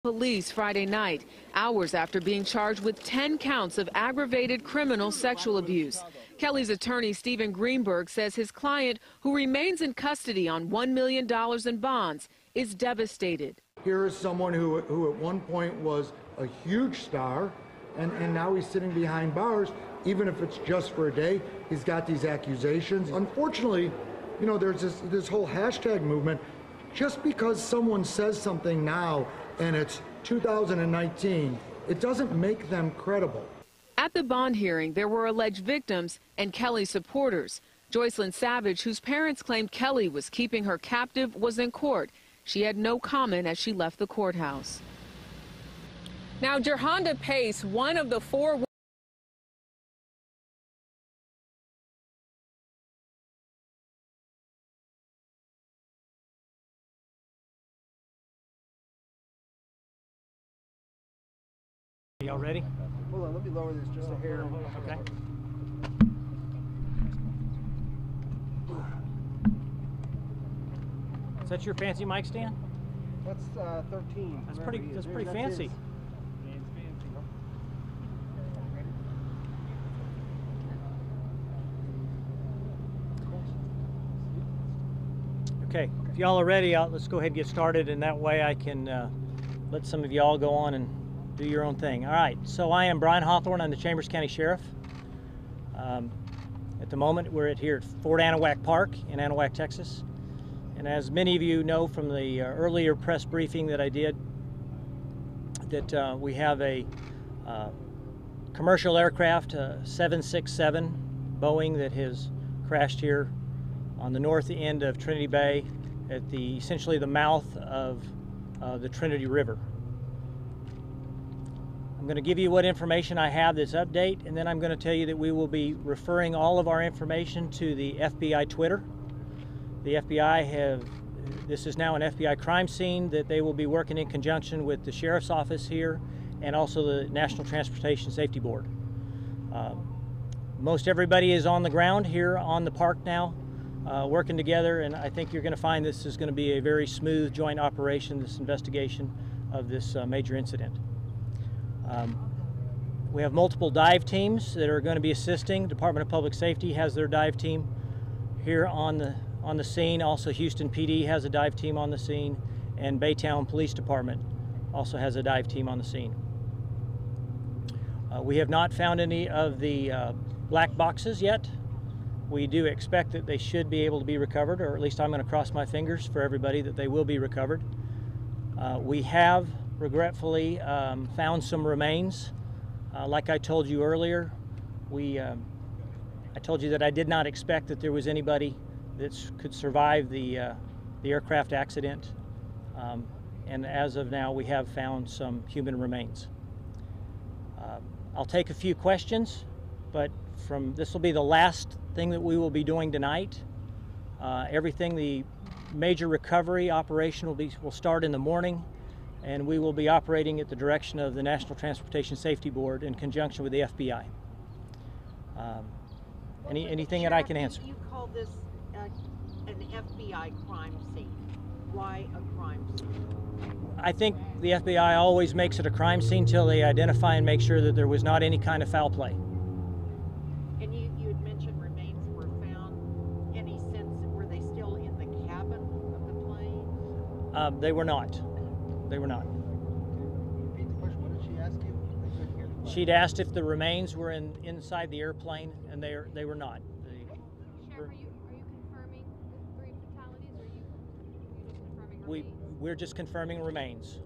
Police Friday night, hours after being charged with 10 counts of aggravated criminal sexual abuse. Kelly's attorney, Stephen Greenberg, says his client, who remains in custody on $1 million in bonds, is devastated. Here is someone who at one point was a huge star, and now he's sitting behind bars, even if it's just for a day. He's got these accusations. Unfortunately, you know, there's this whole hashtag movement. Just because someone says something now and it's 2019, it doesn't make them credible. At the bond hearing, there were alleged victims and Kelly supporters. Joycelyn Savage, whose parents claimed Kelly was keeping her captive, was in court. She had no comment as she left the courthouse. Now, Jerhonda Pace, one of the four Y'all ready? Hold on, let me lower this just a hair. Okay. Is that your fancy mic stand? That's 13. That's pretty fancy. Okay, if y'all are ready, let's go ahead and get started, and that way I can let some of y'all go on and do your own thing. All right, so I am Brian Hawthorne. I'm the Chambers County Sheriff. At the moment, we're here at Fort Anahuac Park in Anahuac, Texas. And as many of you know from the earlier press briefing that I did, that we have a commercial aircraft, 767 Boeing, that has crashed here on the north end of Trinity Bay at essentially the mouth of the Trinity River. I'm going to give you what information I have that's update, and then I'm going to tell you that we will be referring all of our information to the FBI Twitter. The FBI this is now an FBI crime scene that they will be working in conjunction with the Sheriff's Office here and also the National Transportation Safety Board. Most everybody is on the ground here on the park now, working together, and I think you're going to find this is going to be a very smooth joint operation, this investigation of this major incident. We have multiple dive teams that are going to be assisting. Department of Public Safety has their dive team here on the scene. Also, Houston PD has a dive team on the scene, and Baytown Police Department also has a dive team on the scene. We have not found any of the black boxes yet. We do expect that they should be able to be recovered, or at least I'm going to cross my fingers for everybody that they will be recovered. We have regretfully found some remains. Like I told you earlier, I told you that I did not expect that there was anybody that could survive the aircraft accident, and as of now we have found some human remains. I'll take a few questions, but this will be the last thing that we will be doing tonight. The major recovery operation will start in the morning, and we will be operating at the direction of the National Transportation Safety Board in conjunction with the FBI. Anything that I can answer? You call this an FBI crime scene. Why a crime scene? I think the FBI always makes it a crime scene till they identify and make sure that there was not any kind of foul play. And you had mentioned remains were found. Any sense, were they still in the cabin of the plane? They were not. They were not. Repeat the question. What did she ask you? I couldn't hear the question. She'd asked if the remains were inside the airplane, and they were not. Sheriff, are you confirming the 3 fatalities, or are you just confirming remains? We're just confirming remains.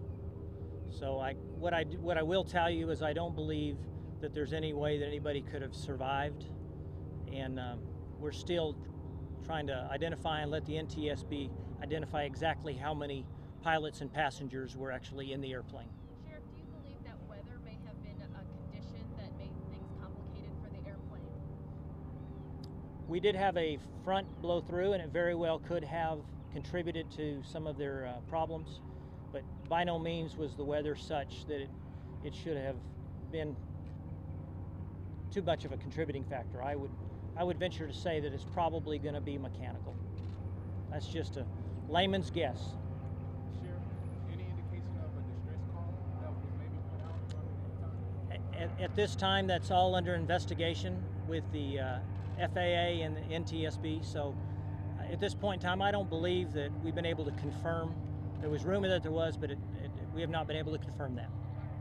So what I will tell you is I don't believe that there's any way that anybody could have survived, and we're still trying to identify and let the NTSB identify exactly how many pilots and passengers were actually in the airplane. Sheriff, do you believe that weather may have been a condition that made things complicated for the airplane? We did have a front blow through, and it very well could have contributed to some of their problems, but by no means was the weather such that it should have been too much of a contributing factor. I would venture to say that it's probably going to be mechanical. That's just a layman's guess. Sheriff, any indication of a distress call? At this time, that's all under investigation with the FAA and the NTSB. So at this point in time, I don't believe that we've been able to confirm. There was rumor that there was, but we have not been able to confirm that.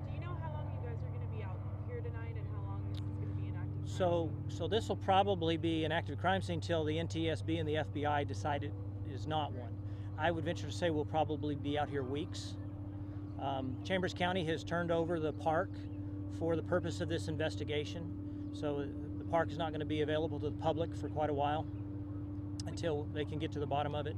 Do you know how long you guys are going to be out here tonight and how long this is going to be an active crime scene? So this will probably be an active crime scene until the NTSB and the FBI decide it is not one. I would venture to say we'll probably be out here weeks. Chambers County has turned over the park for the purpose of this investigation. So the park is not going to be available to the public for quite a while until they can get to the bottom of it.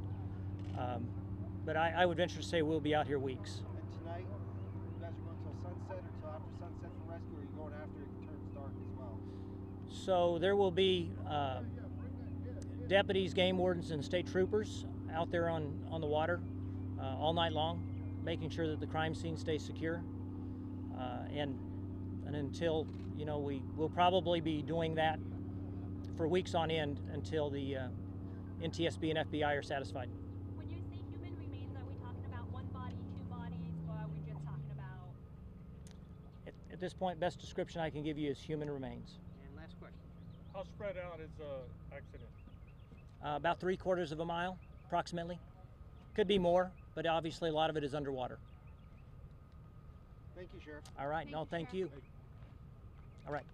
But I would venture to say we'll be out here weeks. And tonight, you guys are going till sunset or till after sunset for rescue, or are you going after it turns dark as well? So there will be deputies, game wardens, and state troopers out there on the water all night long, making sure that the crime scene stays secure. And until, you know, we'll probably be doing that for weeks on end until the NTSB and FBI are satisfied. When you say human remains, are we talking about one body, two bodies, or are we just talking about? At this point, best description I can give you is human remains. And last question. How spread out is the accident? About 3/4 of a mile, approximately. Could be more, but obviously a lot of it is underwater. Thank you, Sheriff. All right, no, thank you. All right.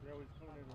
Yeah, we was coming in